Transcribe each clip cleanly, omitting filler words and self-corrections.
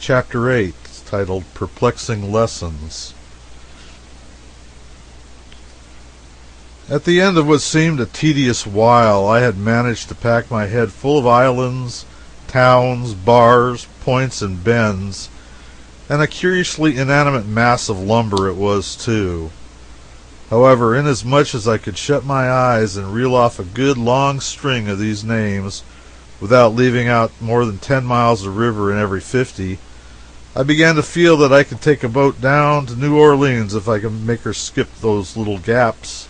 Chapter 8, it's titled Perplexing Lessons. At the end of what seemed a tedious while, I had managed to pack my head full of islands, towns, bars, points, and bends, and a curiously inanimate mass of lumber it was, too. However, inasmuch as I could shut my eyes and reel off a good long string of these names without leaving out more than 10 miles of river in every 50, I began to feel that I could take a boat down to New Orleans if I could make her skip those little gaps.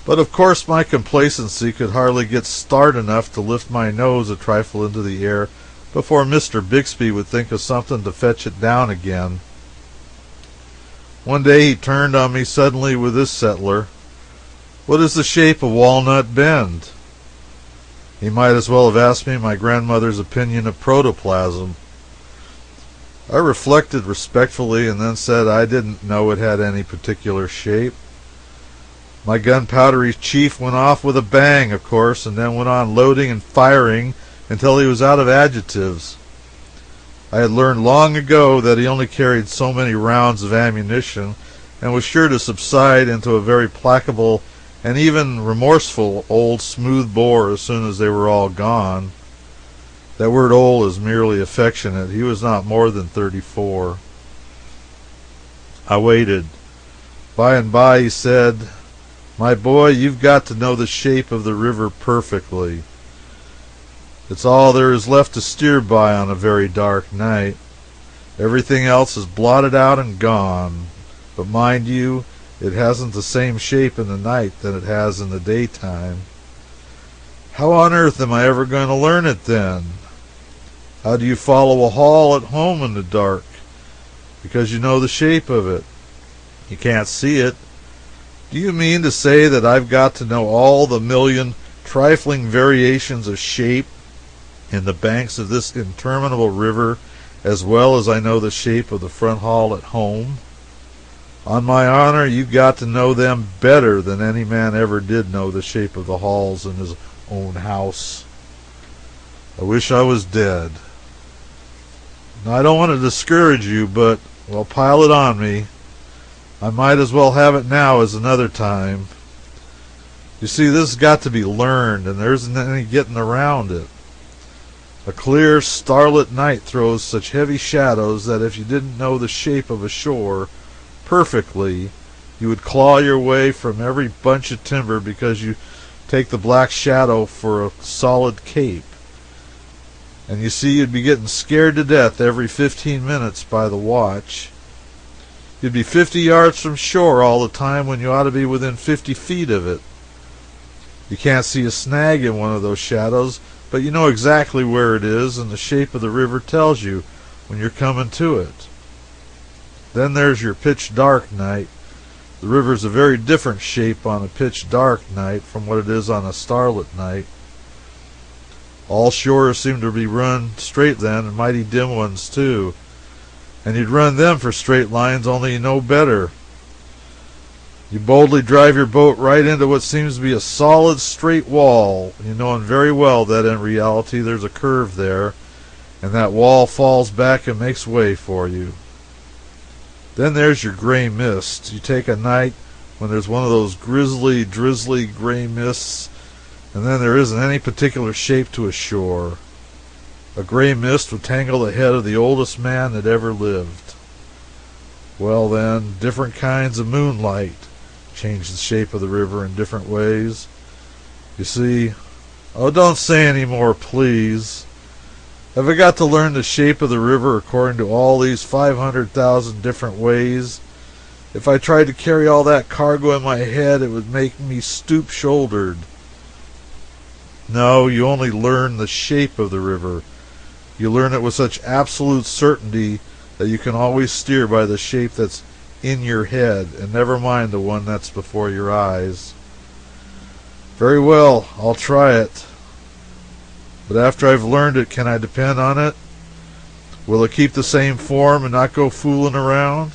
But of course my complacency could hardly get start enough to lift my nose a trifle into the air before Mr. Bixby would think of something to fetch it down again. One day he turned on me suddenly with this settler: "What is the shape of Walnut Bend?" He might as well have asked me my grandmother's opinion of protoplasm. I reflected respectfully and then said I didn't know it had any particular shape. My gunpowdery chief went off with a bang, of course, and then went on loading and firing until he was out of adjectives. I had learned long ago that he only carried so many rounds of ammunition, and was sure to subside into a very placable and even remorseful old smooth bore as soon as they were all gone. That word old is merely affectionate. He was not more than 34. I waited. By and by he said, "My boy, you've got to know the shape of the river perfectly. It's all there is left to steer by on a very dark night. Everything else is blotted out and gone. But mind you, it hasn't the same shape in the night that it has in the daytime." "How on earth am I ever going to learn it, then?" "How do you follow a hall at home in the dark?" "Because you know the shape of it." "You can't see it." "Do you mean to say that I've got to know all the million trifling variations of shape in the banks of this interminable river as well as I know the shape of the front hall at home?" "On my honor, you've got to know them better than any man ever did know the shape of the halls in his own house." I wish I was dead. Now, I don't want to discourage you, but, well, pile it on me. I might as well have it now as another time. You see, this has got to be learned, and there isn't any getting around it. A clear, starlit night throws such heavy shadows that if you didn't know the shape of a shore perfectly, you would claw your way from every bunch of timber because you take the black shadow for a solid cape. And you see, you'd be getting scared to death every 15 minutes by the watch. You'd be 50 yards from shore all the time when you ought to be within 50 feet of it. You can't see a snag in one of those shadows, but you know exactly where it is, and the shape of the river tells you when you're coming to it. Then there's your pitch dark night. The river's a very different shape on a pitch dark night from what it is on a starlit night. All shores seem to be run straight then, and mighty dim ones too. And you'd run them for straight lines, only you know better. You boldly drive your boat right into what seems to be a solid straight wall, you knowing very well that in reality there's a curve there, and that wall falls back and makes way for you. Then there's your gray mist. You take a night when there's one of those grisly, drizzly gray mists, and then there isn't any particular shape to a shore. A gray mist would tangle the head of the oldest man that ever lived. Well then, different kinds of moonlight change the shape of the river in different ways. You see, oh, don't say any more, please. Have I got to learn the shape of the river according to all these 500,000 different ways? If I tried to carry all that cargo in my head, it would make me stoop-shouldered. No, you only learn the shape of the river. You learn it with such absolute certainty that you can always steer by the shape that's in your head, and never mind the one that's before your eyes. Very well, I'll try it. But after I've learned it, can I depend on it? Will it keep the same form and not go fooling around?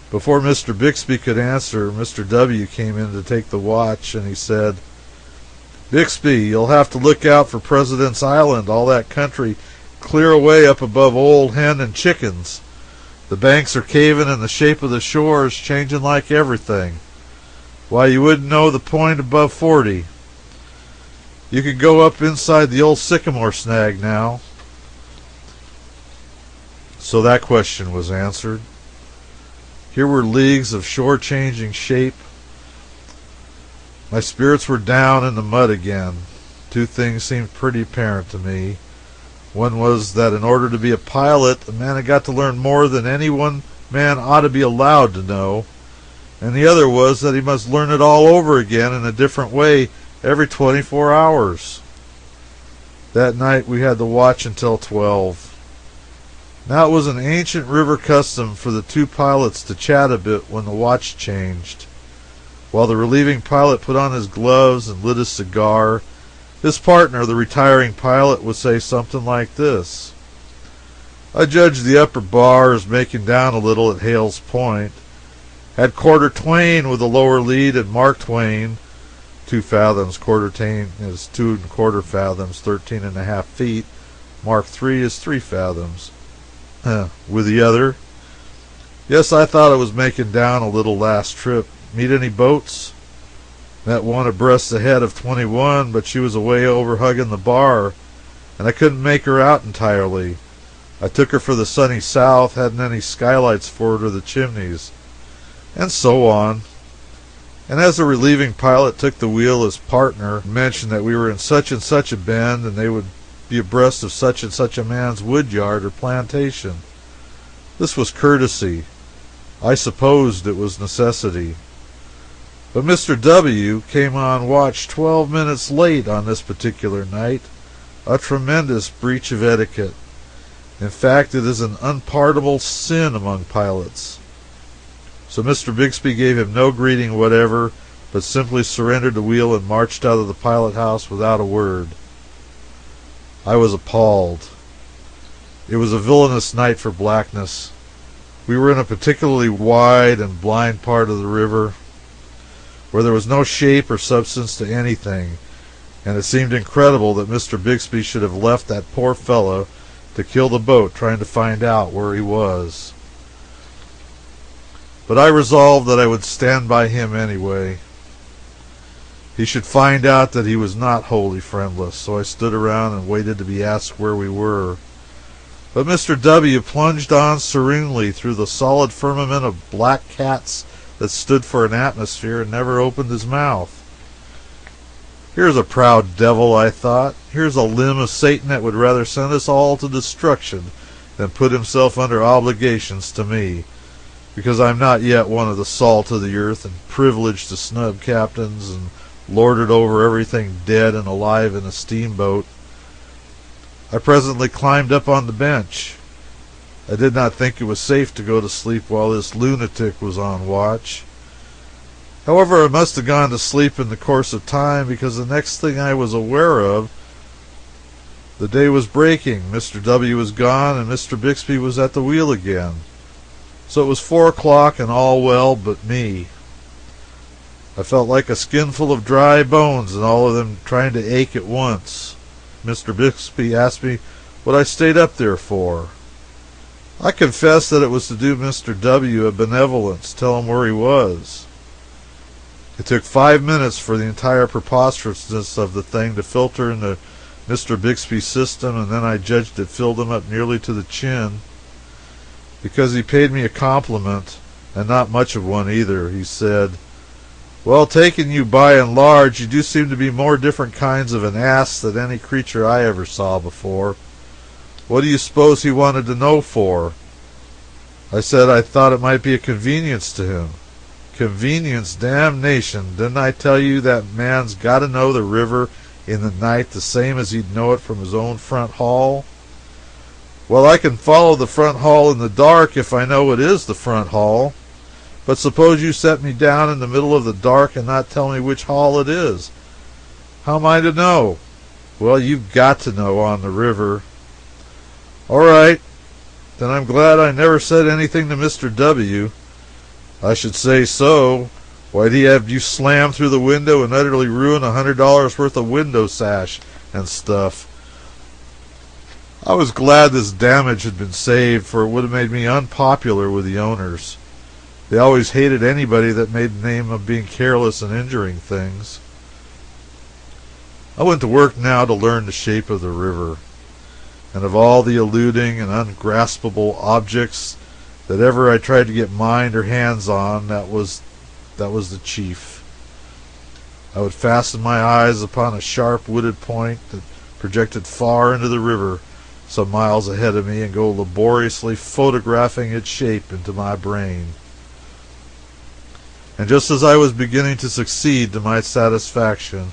Before Mr. Bixby could answer, Mr. W. came in to take the watch, and he said, "Bixby, you'll have to look out for President's Island. All that country clear away up above Old Hen and Chickens. The banks are caving and the shape of the shore is changing like everything. Why, you wouldn't know the point above 40. You could go up inside the old sycamore snag now. So that question was answered. Here were leagues of shore changing shape. My spirits were down in the mud again. Two things seemed pretty apparent to me. One was that in order to be a pilot, a man had got to learn more than any one man ought to be allowed to know. And the other was that he must learn it all over again in a different way every 24 hours. That night we had the watch until 12. Now it was an ancient river custom for the two pilots to chat a bit when the watch changed. While the relieving pilot put on his gloves and lit his cigar, his partner, the retiring pilot, would say something like this. I judged the upper bar as making down a little at Hale's Point. Had Quarter Twain with the lower lead and Mark Twain, 2 fathoms. Quarter Twain is 2 1/4 fathoms, 13.5 feet. Mark III is 3 fathoms. With the other. Yes, I thought I was making down a little last trip. Meet any boats? Met one abreast ahead of 21, but she was away over hugging the bar, and I couldn't make her out entirely. I took her for the sunny south, hadn't any skylights for her to the chimneys, and so on. And as the relieving pilot took the wheel, his partner mentioned that we were in such and such a bend, and they would be abreast of such and such a man's wood yard or plantation. This was courtesy. I supposed it was necessity. But Mr. W. came on watch 12 minutes late on this particular night, a tremendous breach of etiquette. In fact, it is an unpardonable sin among pilots. So Mr. Bixby gave him no greeting whatever, but simply surrendered the wheel and marched out of the pilot house without a word. I was appalled. It was a villainous night for blackness. We were in a particularly wide and blind part of the river, where there was no shape or substance to anything, and it seemed incredible that Mr. Bixby should have left that poor fellow to kill the boat trying to find out where he was. But I resolved that I would stand by him anyway. He should find out that he was not wholly friendless, so I stood around and waited to be asked where we were. But Mr. W. plunged on serenely through the solid firmament of black cats that stood for an atmosphere and never opened his mouth. Here's a proud devil, I thought. Here's a limb of Satan that would rather send us all to destruction than put himself under obligations to me, because I'm not yet one of the salt of the earth and privileged to snub captains and lord it over everything dead and alive in a steamboat. I presently climbed up on the bench. I did not think it was safe to go to sleep while this lunatic was on watch. However, I must have gone to sleep in the course of time, because the next thing I was aware of, the day was breaking. Mr. W. was gone, and Mr. Bixby was at the wheel again. So it was 4 o'clock and all well but me. I felt like a skinful of dry bones, and all of them trying to ache at once. Mr. Bixby asked me what I stayed up there for. I confessed that it was to do Mr. W. a benevolence, tell him where he was. It took 5 minutes for the entire preposterousness of the thing to filter into Mr. Bixby's system, and then I judged it filled him up nearly to the chin. Because he paid me a compliment, and not much of one either, he said, "Well, taking you by and large, you do seem to be more different kinds of an ass than any creature I ever saw before. What do you suppose he wanted to know for?" I said I thought it might be a convenience to him. Convenience, damnation! Didn't I tell you that man's got to know the river in the night the same as he'd know it from his own front hall? Well, I can follow the front hall in the dark if I know it is the front hall. But suppose you set me down in the middle of the dark and not tell me which hall it is. How am I to know? Well, you've got to know on the river. All right. Then I'm glad I never said anything to Mr. W. I should say so. Why'd he have you slam through the window and utterly ruin $100 worth of window sash and stuff? I was glad this damage had been saved, for it would have made me unpopular with the owners. They always hated anybody that made the name of being careless and injuring things. I went to work now to learn the shape of the river, and of all the eluding and ungraspable objects that ever I tried to get mind or hands on, that was the chief. I would fasten my eyes upon a sharp wooded point that projected far into the river some miles ahead of me and go laboriously photographing its shape into my brain. And just as I was beginning to succeed to my satisfaction,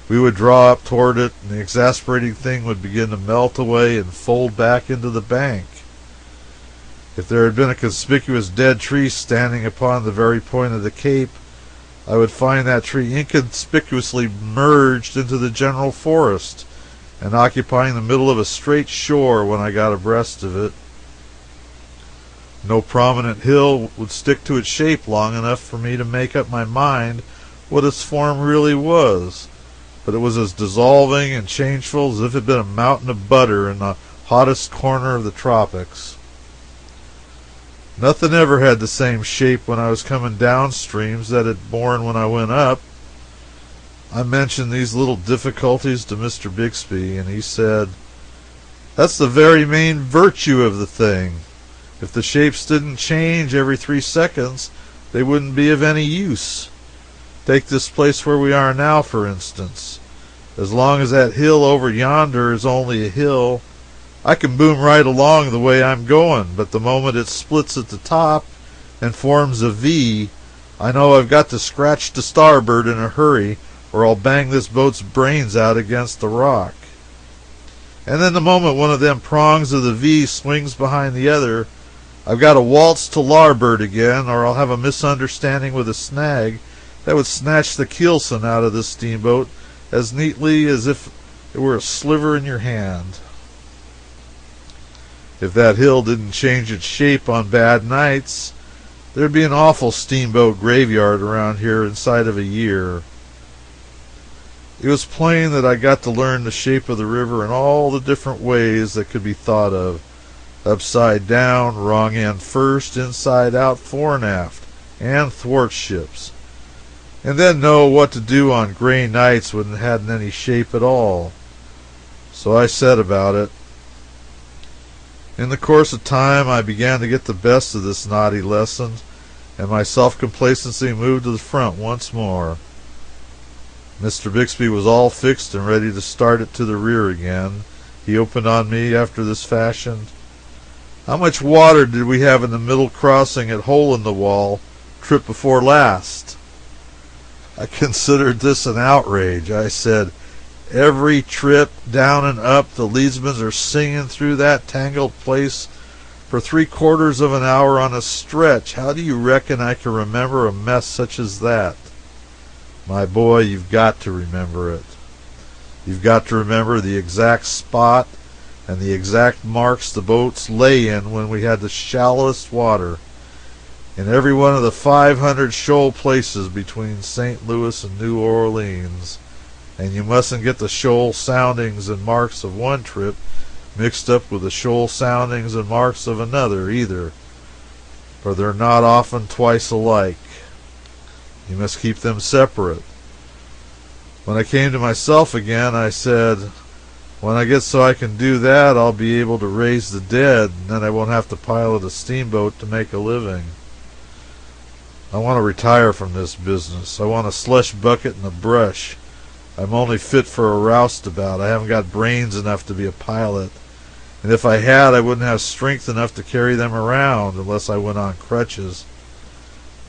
we would draw up toward it, and the exasperating thing would begin to melt away and fold back into the bank. If there had been a conspicuous dead tree standing upon the very point of the cape, I would find that tree inconspicuously merged into the general forest and occupying the middle of a straight shore when I got abreast of it. No prominent hill would stick to its shape long enough for me to make up my mind what its form really was, but it was as dissolving and changeful as if it had been a mountain of butter in the hottest corner of the tropics. Nothing ever had the same shape when I was coming downstream that it borne when I went up. I mentioned these little difficulties to Mr. Bixby, and he said, "That's the very main virtue of the thing. If the shapes didn't change every 3 seconds, they wouldn't be of any use. Take this place where we are now, for instance. As long as that hill over yonder is only a hill, I can boom right along the way I'm going, but the moment it splits at the top and forms a V, I know I've got to scratch to starboard in a hurry, or I'll bang this boat's brains out against the rock. And then the moment one of them prongs of the V swings behind the other, I've got to waltz to larboard again, or I'll have a misunderstanding with a snag that would snatch the keelson out of this steamboat as neatly as if it were a sliver in your hand. If that hill didn't change its shape on bad nights, there'd be an awful steamboat graveyard around here inside of a year." It was plain that I got to learn the shape of the river in all the different ways that could be thought of: upside down, wrong end first, inside out, fore and aft, and thwartships, and then know what to do on gray nights when it hadn't any shape at all. So I set about it. In the course of time I began to get the best of this naughty lesson, and my self-complacency moved to the front once more. Mr. Bixby was all fixed and ready to start it to the rear again. He opened on me after this fashion: "How much water did we have in the middle crossing at Hole in the Wall trip before last?" I considered this an outrage. I said, "Every trip down and up the leadsmen are singing through that tangled place for 3/4 of an hour on a stretch. How do you reckon I can remember a mess such as that?" "My boy, you've got to remember it. You've got to remember the exact spot and the exact marks the boats lay in when we had the shallowest water, in every one of the 500 shoal places between St. Louis and New Orleans. And you mustn't get the shoal soundings and marks of one trip mixed up with the shoal soundings and marks of another, either, for they're not often twice alike. You must keep them separate." When I came to myself again, I said, "When I get so I can do that, I'll be able to raise the dead, and then I won't have to pilot a steamboat to make a living. I want to retire from this business. I want a slush bucket and a brush. I'm only fit for a roustabout. I haven't got brains enough to be a pilot, and if I had, I wouldn't have strength enough to carry them around unless I went on crutches.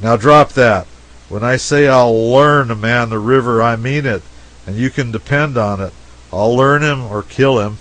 Now drop that. When I say I'll learn to man the river, I mean it, and you can depend on it. I'll learn him or kill him.